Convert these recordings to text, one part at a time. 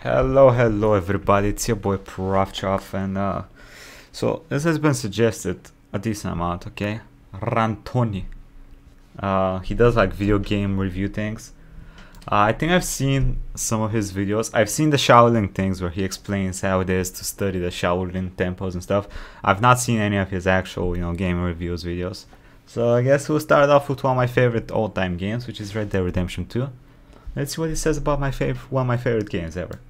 Hello everybody, it's your boy Proftrof, and so this has been suggested a decent amount, okay? Ranton. He does like video game review things. I think I've seen some of his videos. I've seen the Shaolin things where he explains how it is to study the Shaolin tempos and stuff. I've not seen any of his actual, game reviews videos. So I guess we'll start off with one of my favorite all-time games, which is Red Dead Redemption 2. Let's see what he says about my one of my favorite games ever.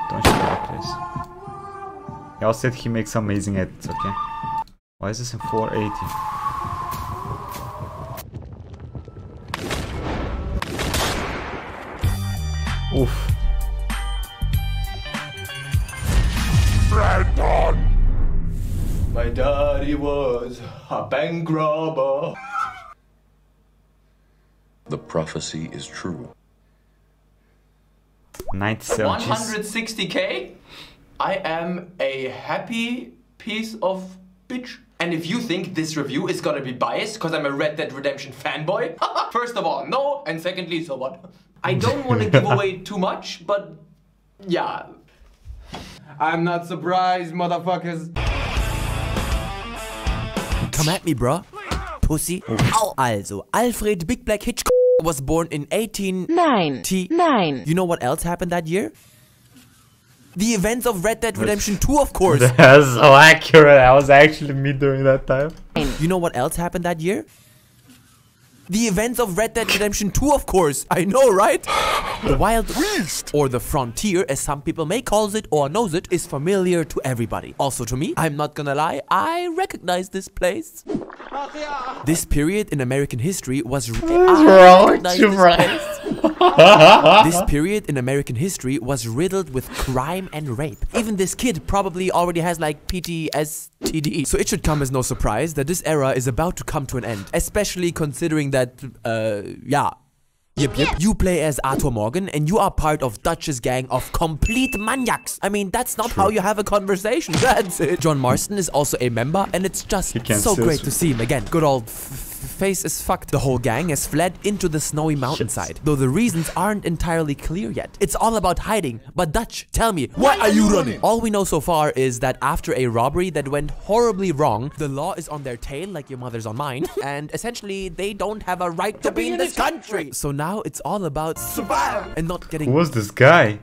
Don't shoot that, please. He also said he makes amazing edits, okay? Why is this in 480? Oof. Ranton! My daddy was a bank robber. The prophecy is true. 97. 160k? I am a happy piece of bitch. And if you think this review is gonna be biased because I'm a Red Dead Redemption fanboy, first of all, no, and secondly, so what? I don't want to give away too much, but yeah. I'm not surprised, motherfuckers. Come at me, bro. Pussy. Also, Alfred Big Black Hitchcock was born in 1899. You know what else happened that year? The events of Red Dead Redemption 2, of course. That's so accurate. I was actually me during that time. You know what else happened that year? The events of Red Dead Redemption 2, of course. I know, right? The Wild West, or the Frontier, as some people may call it or knows it, is familiar to everybody. Also to me, I'm not gonna lie, I recognize this place. This period in American history was This period in American history was riddled with crime and rape. Even this kid probably already has like PTSD. So it should come as no surprise that this era is about to come to an end, especially considering that, Yep. You play as Arthur Morgan and you are part of Dutch's gang of complete maniacs. I mean, that's not how you have a conversation, that's it. John Marston is also a member and it's just so great to see him again. Good old face is fucked. The whole gang has fled into the snowy mountainside, though the reasons aren't entirely clear yet. It's all about hiding. But Dutch, tell me, why are you running? All we know so far is that after a robbery that went horribly wrong, the law is on their tail like your mother's on mine, and essentially they don't have a right to be in this country. So now it's all about survive and not getting... Who was this guy?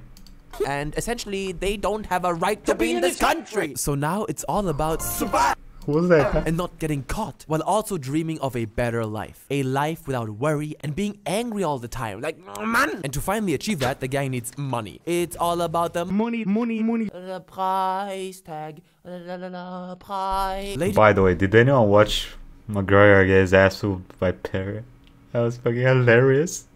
And essentially they don't have a right to be in this country. So now it's all about survive. Who was that guy? And not getting caught, while also dreaming of a better life. A life without worry and being angry all the time, like, man! And to finally achieve that, the guy needs money. It's all about the money. The price tag, price. By the way, did anyone watch McGregor get his ass whooped by Perry? That was fucking hilarious.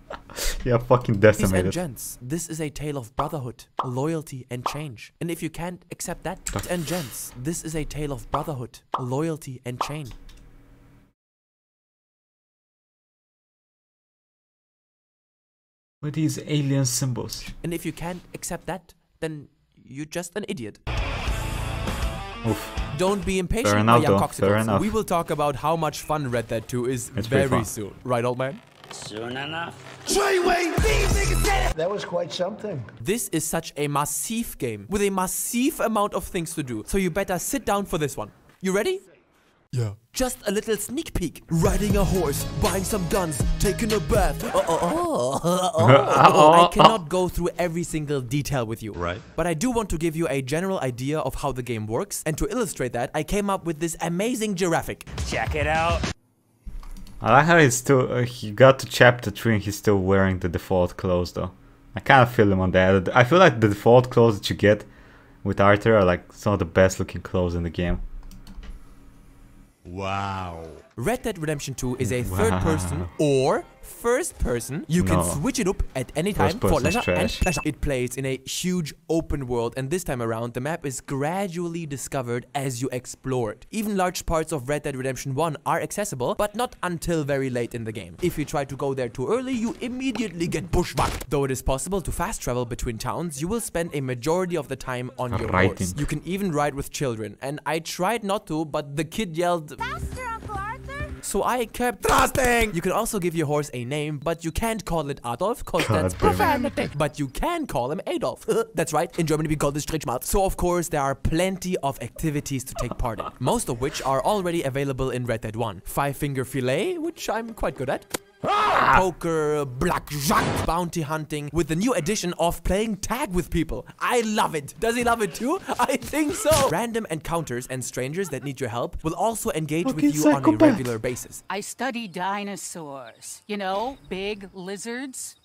Yeah, fucking decimated. Ladies and gents, this is a tale of brotherhood, loyalty, and change. And if you can't accept that, ladies and gents, this is a tale of brotherhood, loyalty, and change. What are these alien symbols? And if you can't accept that, then you're just an idiot. Oof. Don't be impatient, Fair enough, my young though. coxicles. Fair enough. We will talk about how much fun Red Dead 2 is very soon. Right, old man? Soon enough. That was quite something. This is such a massive game with a massive amount of things to do. So you better sit down for this one. You ready? Yeah. Just a little sneak peek. Riding a horse, buying some guns, taking a bath. I cannot go through every single detail with you. Right. But I do want to give you a general idea of how the game works. And to illustrate that, I came up with this amazing giraffe. Check it out. I like how he's still, he got to chapter 3 and he's still wearing the default clothes though. I kind of feel him on that. I feel like the default clothes that you get with Arthur are like some of the best looking clothes in the game. Wow. Red Dead Redemption 2 is a third person or first person. You can switch it up at any time for leisure and pleasure. It plays in a huge open world, and this time around the map is gradually discovered as you explore it. Even large parts of Red Dead Redemption 1 are accessible, but not until very late in the game. If you try to go there too early, you immediately get bushwhacked. Though it is possible to fast travel between towns, you will spend a majority of the time on your horse. You can even ride with children, and I tried not to, but the kid yelled, "Faster, Uncle Arthur!" So I kept trusting. You can also give your horse a name, but you can't call it Adolf, cause that's profanity. But you can call him Adolf. That's right, in Germany we call this Strichmaß. So of course there are plenty of activities to take part in, most of which are already available in Red Dead 1. 5-finger fillet, which I'm quite good at. Poker, blackjack, bounty hunting, with the new addition of playing tag with people. I love it. Does he love it too? I think so. Random encounters and strangers that need your help will also engage with you on a regular basis. I study dinosaurs. You know, big lizards.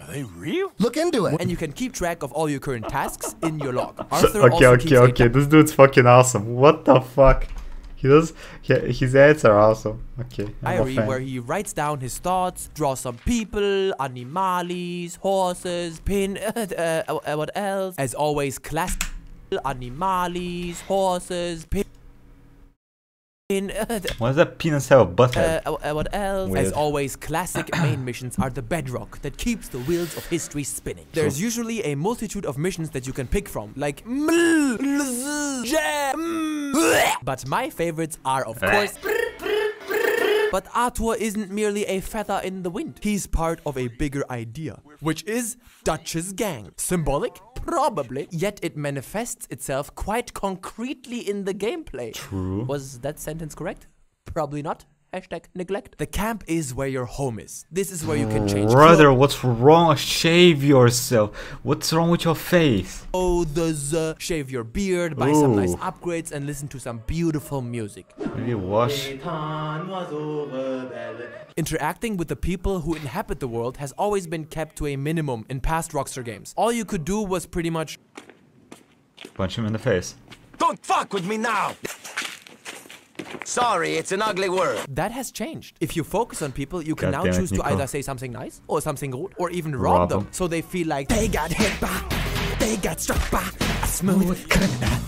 Are they real? Look into it. And you can keep track of all your current tasks in your log. Okay. This dude's fucking awesome. What the fuck? His ads are awesome. Okay. Diary where he writes down his thoughts, draws some people, animales, horses, what else? As always, classic animales, horses, What does that penis have a butthead? What else? Weird. As always, classic main missions are the bedrock that keeps the wheels of history spinning. There's usually a multitude of missions that you can pick from, like but my favorites are, of course, but Arthur isn't merely a feather in the wind. He's part of a bigger idea, which is Dutch's gang. Symbolic? Probably. Yet it manifests itself quite concretely in the gameplay. True. Was that sentence correct? Probably not. Hashtag neglect. The camp is where your home is. This is where you can change Brother, what's wrong? Shave yourself. What's wrong with your face? Shave your beard, buy some nice upgrades, and listen to some beautiful music. Maybe wash. Interacting with the people who inhabit the world has always been kept to a minimum in past Rockstar games. All you could do was pretty much Punch him in the face. Don't fuck with me now. Sorry, it's an ugly word. That has changed. If you focus on people, you can now choose to either say something nice or something rude or even rob them, so they feel like they got hit by, they got struck by a smooth criminal.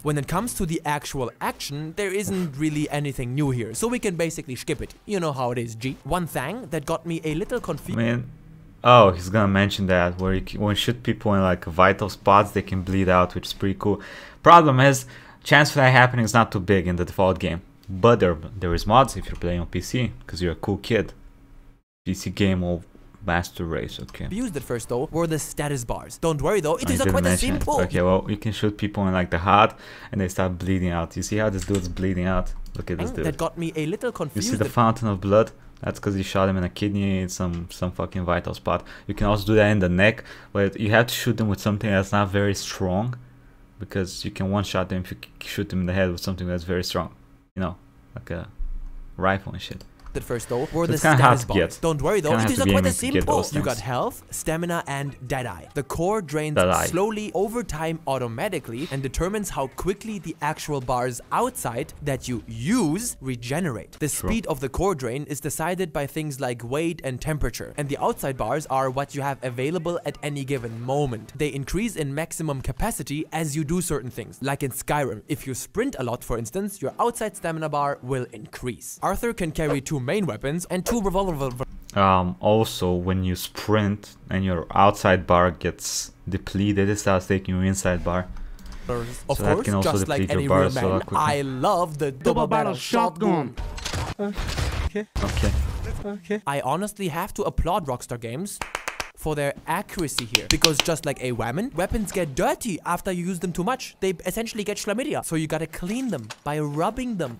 When it comes to the actual action, there isn't really anything new here, so we can basically skip it. You know how it is, G. One thing that got me a little confused. Oh, he's gonna mention that where when you shoot people in like vital spots, they can bleed out, which is pretty cool. Problem is, chance for that happening is not too big in the default game. But there is mods if you're playing on PC, because you're a cool kid. PC game of master race, okay. Used at first though were the status bars. Don't worry though, it is quite simple. Okay, well, you can shoot people in like the heart and they start bleeding out. You see how this dude's bleeding out? Look at this dude. That got me a little confused. You see the fountain of blood? That's because you shot him in a kidney in some fucking vital spot. You can also do that in the neck, but you have to shoot them with something that's not very strong, because you can one-shot them if you shoot them in the head with something that's very strong. You know, like a rifle and shit. At first though were the status bars. Don't worry though, it is quite simple. You got health, stamina, and deadeye. The core drains slowly over time automatically and determines how quickly the actual bars outside that you use regenerate. The speed of the core drain is decided by things like weight and temperature, and the outside bars are what you have available at any given moment. They increase in maximum capacity as you do certain things, like in Skyrim. If you sprint a lot, for instance, your outside stamina bar will increase. Arthur can carry 2 main weapons and 2 revolver. Also, when you sprint and your outside bar gets depleted, it starts taking your inside bar. Of course, just like any real man, I love the double barrel shotgun. Okay. I honestly have to applaud Rockstar Games for their accuracy here, because just like a whammon, weapons get dirty after you use them too much. They essentially get chlamydia, so you gotta clean them by rubbing them.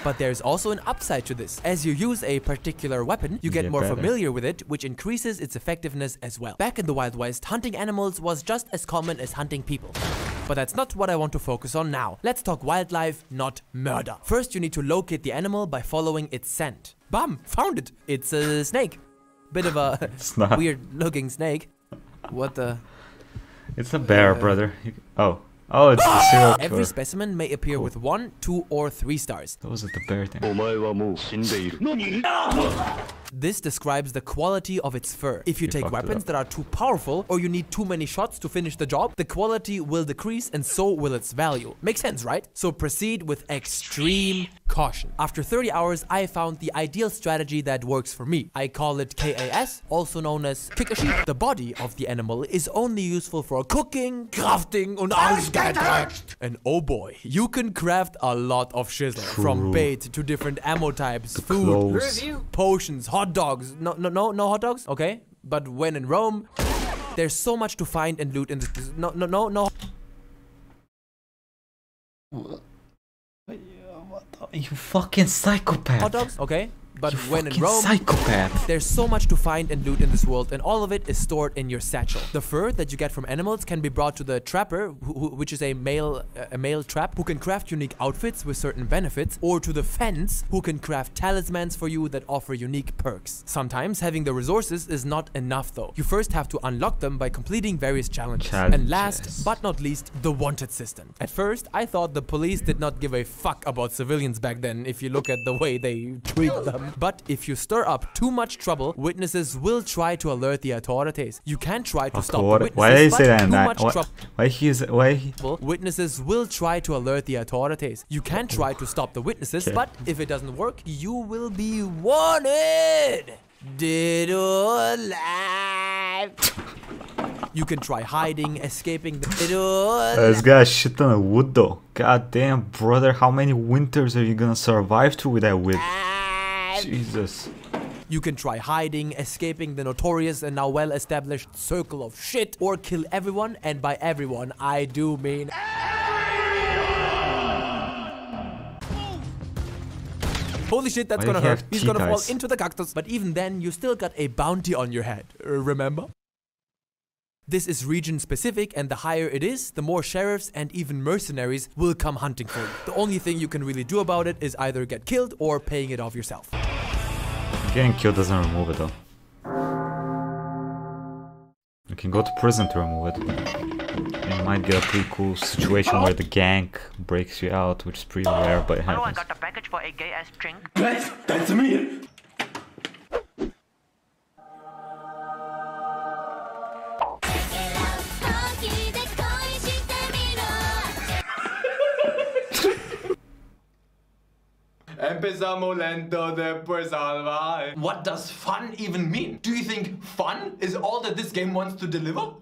But there's also an upside to this. As you use a particular weapon, you get more familiar with it, which increases its effectiveness as well. Back in the Wild West, hunting animals was just as common as hunting people. But that's not what I want to focus on now. Let's talk wildlife, not murder. First, you need to locate the animal by following its scent. Bam! Found it! It's a snake. Bit of a weird looking snake. What the... It's a bear, brother. Oh, it's the serial killer. Every specimen may appear with 1, 2, or 3 stars. That was the bear thing. This describes the quality of its fur. If you take weapons that are too powerful or you need too many shots to finish the job, the quality will decrease and so will its value. Makes sense, right? So proceed with extreme caution. After 30 hours, I found the ideal strategy that works for me. I call it KAS, also known as Kickersheet. The body of the animal is only useful for cooking, crafting und ausgedrückt. And oh boy, you can craft a lot of shizzle. From bait to different ammo types, food, potions, hot dogs. No hot dogs? Okay. But when in Rome, there's so much to find and loot in this. No. You fucking psychopath. Hot dogs? Okay. But you when in Rome, psychopath. There's so much to find and loot in this world, and all of it is stored in your satchel. The fur that you get from animals can be brought to the trapper, which is a male trap, who can craft unique outfits with certain benefits, or to the fence, who can craft talismans for you that offer unique perks. Sometimes having the resources is not enough though. You first have to unlock them by completing various challenges. And last but not least, the wanted system. At first, I thought the police did not give a fuck about civilians back then if you look at the way they treat them. But if you stir up too much trouble, witnesses will try to alert the authorities. You can try to stop the witnesses, why did he say that? Too much trouble. Why? Witnesses will try to alert the authorities. You can try to stop the witnesses, but if it doesn't work, you will be wanted. Dead or alive. You can try hiding, escaping the This guy shit ton of wood though. God damn, brother, how many winters are you gonna survive through with that wood? Jesus. You can try hiding, escaping the notorious and now well-established circle of shit, or kill everyone, and by everyone, I do mean holy shit, that's gonna hurt. He's gonna fall into the cactus. But even then, you still got a bounty on your head. Remember? This is region specific, and the higher it is, the more sheriffs and even mercenaries will come hunting for you. The only thing you can really do about it is either get killed or paying it off yourself. Getting killed doesn't remove it though. You can go to prison to remove it. You might get a pretty cool situation where the gang breaks you out, which is pretty rare, but it happens. I got a package for a gay-ass drink. That's me! Empezamos lento, después salvar. What does fun even mean? Do you think fun is all that this game wants to deliver?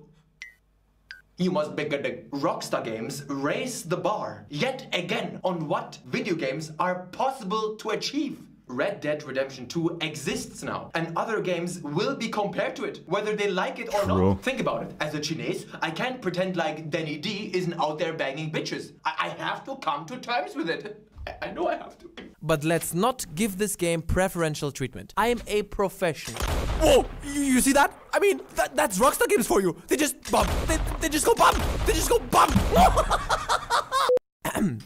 You must bigger the Rockstar Games raise the bar yet again on what video games are possible to achieve. Red Dead Redemption 2 exists now, and other games will be compared to it, whether they like it or not. Think about it. As a Chinese, I can't pretend like Danny D isn't out there banging bitches. I have to come to terms with it. I know I have to. But let's not give this game preferential treatment. I am a professional. Whoa! You see that? I mean, that's Rockstar Games for you. They just bump. They just go bump. They just go bump.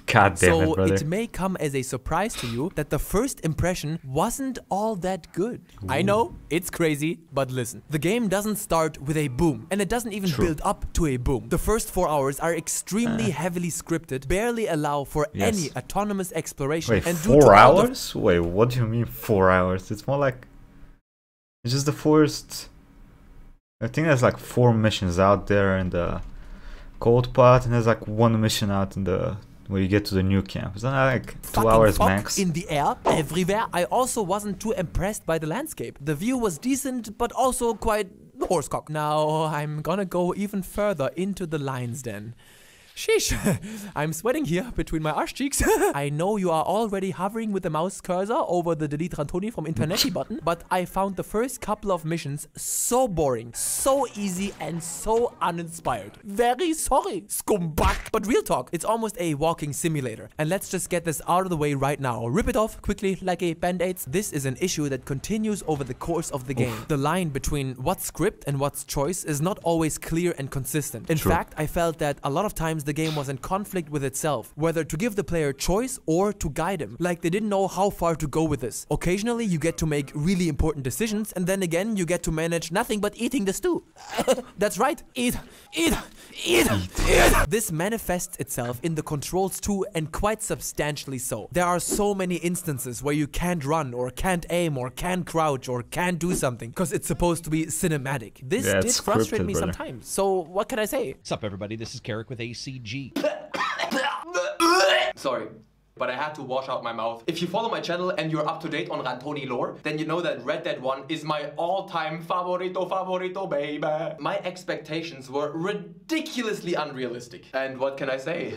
God damn it, brother. So it may come as a surprise to you that the first impression wasn't all that good. Ooh. I know, it's crazy, but listen. The game doesn't start with a boom, and it doesn't even build up to a boom. The first 4 hours are extremely heavily scripted, barely allow for any autonomous exploration. Wait, and 4 hours? Wait, what do you mean 4 hours? It's more like... It's just the first... I think there's like 4 missions out there in the cold part, and there's like 1 mission out in the... where you get to the new camp. Isn't that like 2 hours max? In the air, everywhere. I also wasn't too impressed by the landscape. The view was decent, but also quite horsecock. Now, I'm gonna go even further into the lines then. Sheesh, I'm sweating here between my arse cheeks. I know you are already hovering with the mouse cursor over the delete Rantoni from Interneti button, but I found the first couple of missions so boring, so easy, and so uninspired. Very sorry, scumbag. But real talk, it's almost a walking simulator. And let's just get this out of the way right now. Rip it off quickly like a band-aids. This is an issue that continues over the course of the game. The line between what's script and what's choice is not always clear and consistent. In fact, I felt that a lot of times the game was in conflict with itself, whether to give the player choice or to guide him. Like they didn't know how far to go with this. Occasionally you get to make really important decisions, and then again you get to manage nothing but eating the stew. That's right, eat. This manifests itself in the controls too, and quite substantially so. There are so many instances where you can't run or can't aim or can't crouch or can't do something because it's supposed to be cinematic. This did frustrate me sometimes. So what can I say? What's up, everybody? This is Carrick with ACG. Sorry, but I had to wash out my mouth. If you follow my channel and you're up to date on Rantoni lore, then you know that Red Dead 1 is my all-time favorito, baby. My expectations were ridiculously unrealistic. And what can I say?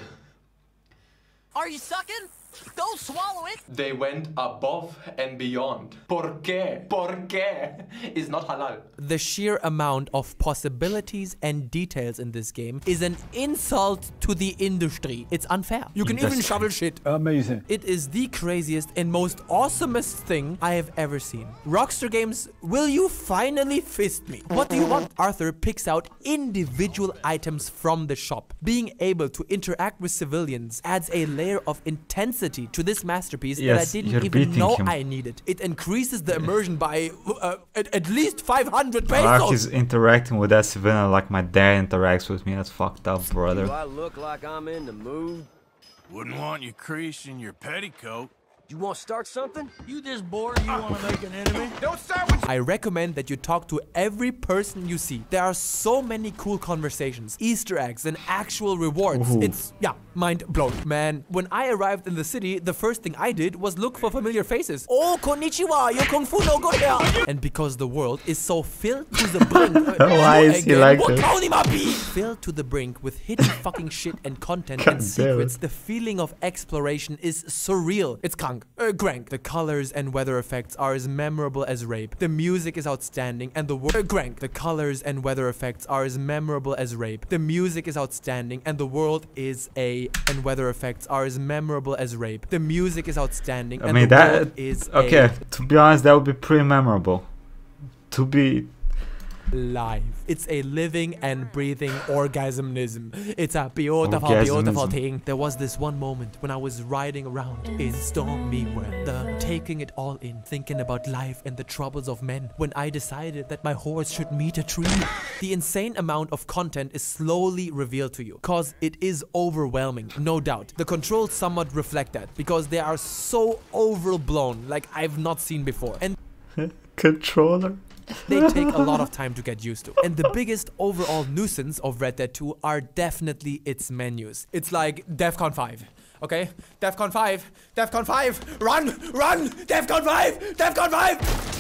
Are you sucking? Don't swallow it. They went above and beyond. ¿Por qué? ¿Por qué? Is not halal. The sheer amount of possibilities and details in this game is an insult to the industry. It's unfair. You can even shovel shit. Amazing. It is the craziest and most awesomest thing I have ever seen. Rockstar Games, will you finally fist me? What do you want? Arthur picks out individual items from the shop. Being able to interact with civilians adds a layer of intensity to this masterpiece that I didn't even know I needed. It increases the immersion by at least 500 pesos. Like he's interacting with that civilian like my dad interacts with me. That's fucked up, brother. Do I look like I'm in the mood? Wouldn't want you creasing your petticoat. You want to start something? You this bored? You want to make an enemy? Don't start with I recommend that you talk to every person you see. There are so many cool conversations, Easter eggs, and actual rewards. It's, mind blown. Man, when I arrived in the city, the first thing I did was look for familiar faces. Oh, konnichiwa, your kung fu no good here. And because the world is so filled to the brink. Why is he like this? Filled to the brink with hidden fucking shit and content and secrets, the feeling of exploration is surreal. It's crank. The colors and weather effects are as memorable as rape. The music is outstanding and the world The colors and weather effects are as memorable as rape. The music is outstanding and the world is and weather effects are as memorable as rape. The music is outstanding and the world is okay, to be honest, that would be pretty memorable. To be live. It's a living and breathing orgasmism. It's a beautiful thing. There was this one moment when I was riding around in stormy weather, taking it all in, thinking about life and the troubles of men, when I decided that my horse should meet a tree. The insane amount of content is slowly revealed to you, cause it is overwhelming, no doubt. The controls somewhat reflect that, because they are so overblown, like I've not seen before. And controller. They take a lot of time to get used to. And the biggest overall nuisance of Red Dead 2 are definitely its menus. It's like DEFCON 5. Okay? DEFCON 5! DEFCON 5! Run! DEFCON 5! DEFCON 5!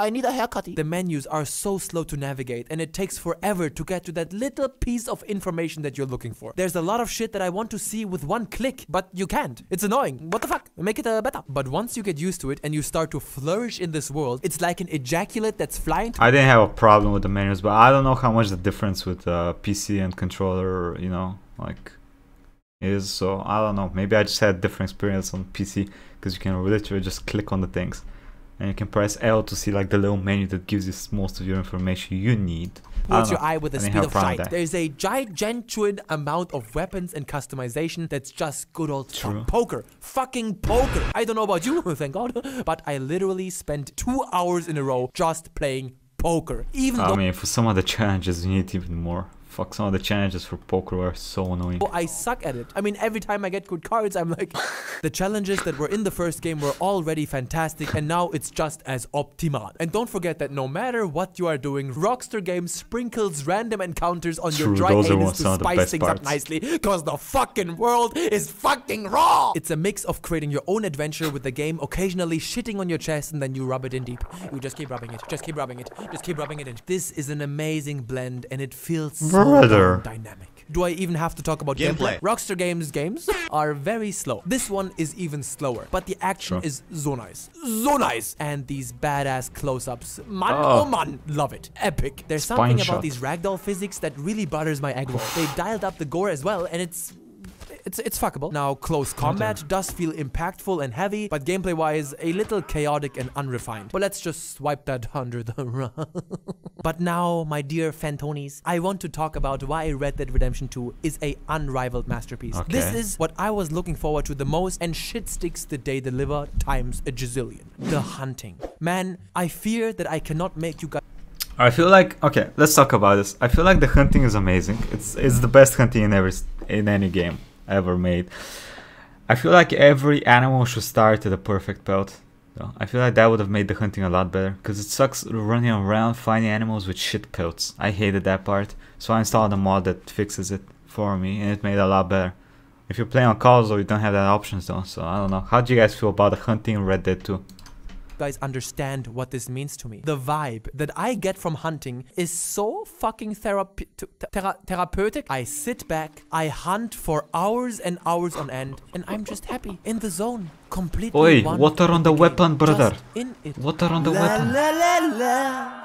I need a haircut. The menus are so slow to navigate, and it takes forever to get to that little piece of information that you're looking for. There's a lot of shit that I want to see with one click, but you can't. It's annoying. What the fuck? Make it better. But once you get used to it and you start to flourish in this world, it's like an ejaculate that's flying. I didn't have a problem with the menus, but I don't know how much the difference with PC and controller, you know, like is. So I don't know. Maybe I just had a different experience on PC because you can literally just click on the things. And you can press L to see like the little menu that gives you most of your information you need. Towards your eye with the speed of light. There's a gigantuan amount of weapons and customization that's just good old poker. Fucking poker. I don't know about you, thank God, but I literally spent 2 hours in a row just playing poker. Even though, I mean, for some of the challenges you need even more. Fuck, some of the challenges for poker are so annoying. I suck at it. I mean, every time I get good cards, I'm like... The challenges that were in the first game were already fantastic, and now it's just as optimal. And don't forget that no matter what you are doing, Rockstar Games sprinkles random encounters on your dry anus to spice things up nicely, because the fucking world is fucking raw! It's a mix of creating your own adventure with the game, occasionally shitting on your chest, and then you rub it in deep. You just keep rubbing it, just keep rubbing it, just keep rubbing it in. This is an amazing blend, and it feels so dynamic. Do I even have to talk about gameplay? Rockstar Games are very slow. This one is even slower, but the action is so nice. So nice! And these badass close-ups. Man, oh man, love it. Epic. There's something about these ragdoll physics that really butters my egg roll. They dialed up the gore as well, and it's fuckable. Now, close combat does feel impactful and heavy, but gameplay-wise, a little chaotic and unrefined. But let's just swipe that under the rug. But now, my dear Fantonis, I want to talk about why Red Dead Redemption 2 is a unrivaled masterpiece. Okay. This is what I was looking forward to the most, and shit sticks the day deliver times a gazillion. The hunting. Man, I fear that I cannot make you guys... I feel like, okay, let's talk about this. I feel like the hunting is amazing. It's the best hunting in any game ever made. I feel like every animal should start at a perfect pelt. So I feel like that would have made the hunting a lot better, because it sucks running around finding animals with shit pelts. I hated that part, so I installed a mod that fixes it for me, and it made it a lot better. If you play on console, you don't have that options though, so I don't know. How do you guys feel about the hunting in Red Dead 2? Guys understand what this means to me. The vibe that I get from hunting is so fucking therapeutic. I sit back, I hunt for hours and hours on end, and I'm just happy in the zone, completely. Oi, water on the weapon, brother. In it. Water on the weapon. La, la, la.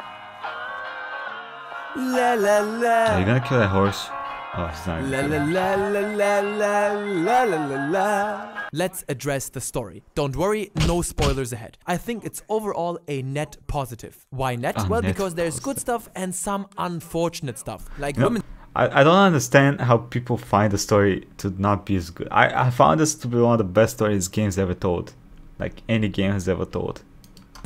La, la, la. Are you gonna kill that horse? Oh, it's not. La, la, la, la, la, la, la, la, la. Let's address the story. Don't worry, no spoilers ahead. I think it's overall a net positive. Why net? Well, net because there's good stuff and some unfortunate stuff. Like women... I don't understand how people find the story to not be as good. I found this to be one of the best stories games ever told. Like any game has ever told.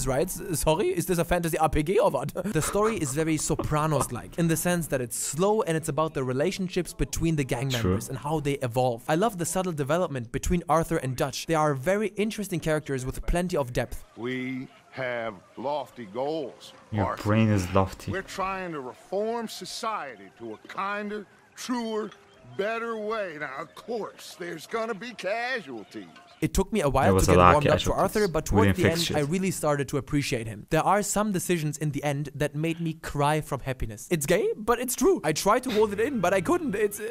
Right? Sorry? Is this a fantasy RPG or what? The story is very Sopranos-like, in the sense that it's slow and it's about the relationships between the gang members and how they evolve. I love the subtle development between Arthur and Dutch. They are very interesting characters with plenty of depth. We have lofty goals. Your Arthur. brain is lofty. We're trying to reform society to a kinder, truer, better way. Now, of course, there's gonna be casualties. It took me a while to get warmed up to Arthur, but towards the end, I really started to appreciate him. There are some decisions in the end that made me cry from happiness. It's gay, but it's true. I tried to hold it in, but I couldn't. It's...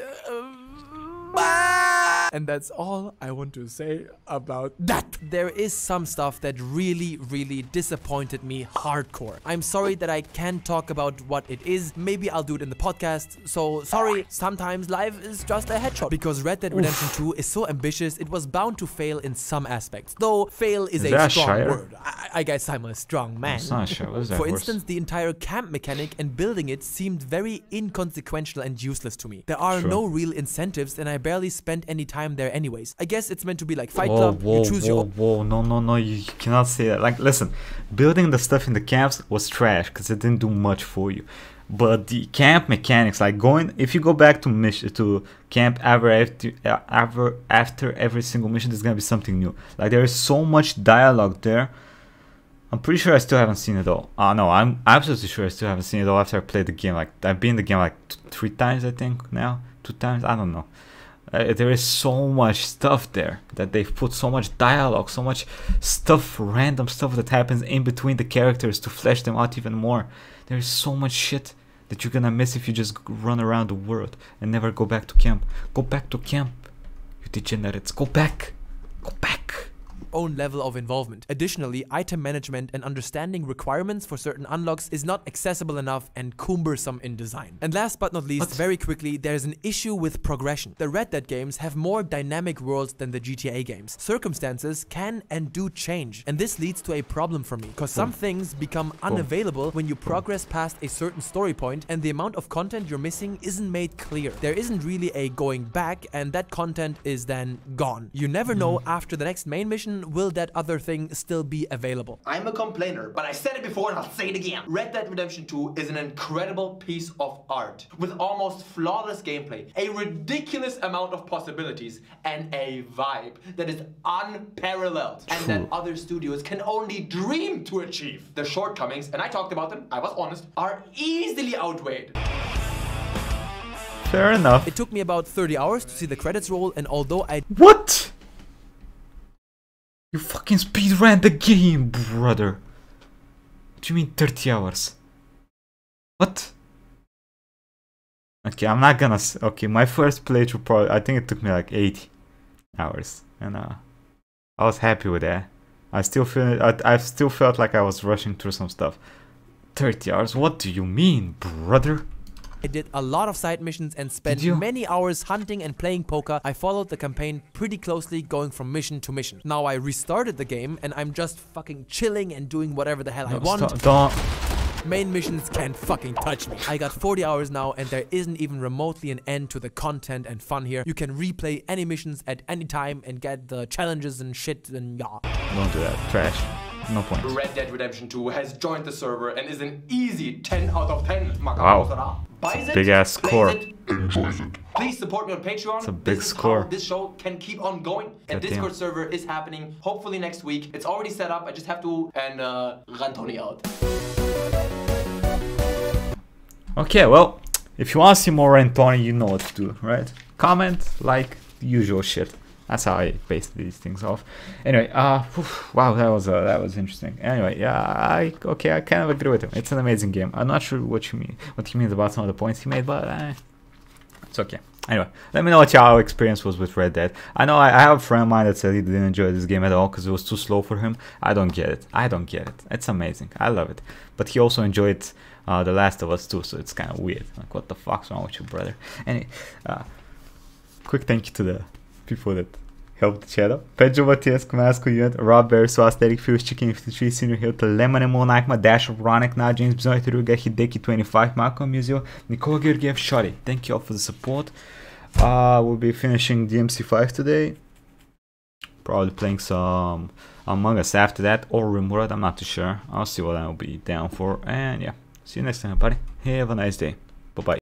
And that's all I want to say about that. There is some stuff that really, really disappointed me hardcore. I'm sorry that I can't talk about what it is. Maybe I'll do it in the podcast. So sorry, sometimes life is just a headshot. Because Red Dead Redemption 2 is so ambitious, it was bound to fail in some aspects. Though fail is a strong word. I guess I'm a strong man. Not sure. What is that For instance, the entire camp mechanic and building it seemed very inconsequential and useless to me. There are no real incentives, and I barely spent any time there anyways. I guess it's meant to be like Fight Club. You choose your... No, you cannot say that. Like, listen, building the stuff in the camps was trash because it didn't do much for you. But the camp mechanics, like going, if you go back to camp after every single mission, there's gonna be something new. Like, there is so much dialogue there. I'm pretty sure I still haven't seen it all. No, I'm absolutely sure I still haven't seen it all after I played the game. Like, I've been in the game like 3 times, I think, now. 2 times, I don't know. There is so much stuff there that they've put so much dialogue, so much stuff, random stuff that happens in between the characters to flesh them out even more. There is so much shit that you're gonna miss if you just run around the world and never go back to camp. Go back to camp, you degenerates. Go back. Go back. Own level of involvement. Additionally, item management and understanding requirements for certain unlocks is not accessible enough and cumbersome in design. And last but not least, very quickly, there's an issue with progression. The Red Dead games have more dynamic worlds than the GTA games. Circumstances can and do change, and this leads to a problem for me, because some things become unavailable when you progress past a certain story point, and the amount of content you're missing isn't made clear. There isn't really a going back, and that content is then gone. You never know after the next main mission will that other thing still be available. I'm a complainer, but I said it before and I'll say it again. Red Dead Redemption 2 is an incredible piece of art with almost flawless gameplay, a ridiculous amount of possibilities, and a vibe that is unparalleled and that other studios can only dream to achieve. The shortcomings, and I talked about them, I was honest, are easily outweighed. Fair enough. It took me about 30 hours to see the credits roll, and although I... What? You fucking speedran the game, brother. What do you mean 30 hours? What? Okay, I'm not gonna... Okay, my first playthrough probably... I think it took me like 80 hours. And I was happy with that. I still felt like I was rushing through some stuff. 30 hours? What do you mean, brother? I did a lot of side missions and spent many hours hunting and playing poker. I followed the campaign pretty closely, going from mission to mission. Now I restarted the game and I'm just fucking chilling and doing whatever the hell I want. Main missions can't fucking touch me. I got 40 hours now and there isn't even remotely an end to the content and fun here. You can replay any missions at any time and get the challenges and shit and yeah. Don't do that. Trash. No point. Red Dead Redemption 2 has joined the server and is an easy 10 out of 10. Wow. Buys it, big ass score. Enjoys it. Please support me on Patreon. It's a big this is score. How this show can keep on going. And Discord server is happening hopefully next week. It's already set up. I just have to and Rantoni out. Okay, well, if you want to see more Ranton, you know what to do, right? Comment, like, the usual shit. That's how I base these things off. Anyway, wow, that was interesting. Anyway, yeah, I kind of agree with him. It's an amazing game. I'm not sure what he means about some of the points he made, but it's okay. Anyway, let me know what your experience was with Red Dead. I know I have a friend of mine that said he didn't enjoy this game at all because it was too slow for him. I don't get it. I don't get it. It's amazing. I love it. But he also enjoyed The Last of Us too, so it's kind of weird. Like, what the fuck's wrong with you, brother? Anyway, quick thank you to the people that helped the channel. Pedro Matias, Comasco Yunt, Rob Berry, Swasteric, Fuse, Chicken 53, Senior Hill, Lemon and Monarchma, Dash of Ronic, now James Bizon, Ruga, Hideki 25, Malcolm Museo, Nikola Georgiev, Shotty. Thank you all for the support. We'll be finishing DMC5 today. Probably playing some Among Us after that, or Rimworld, I'm not too sure. I'll see what I'll be down for. And yeah, see you next time, everybody. Have a nice day.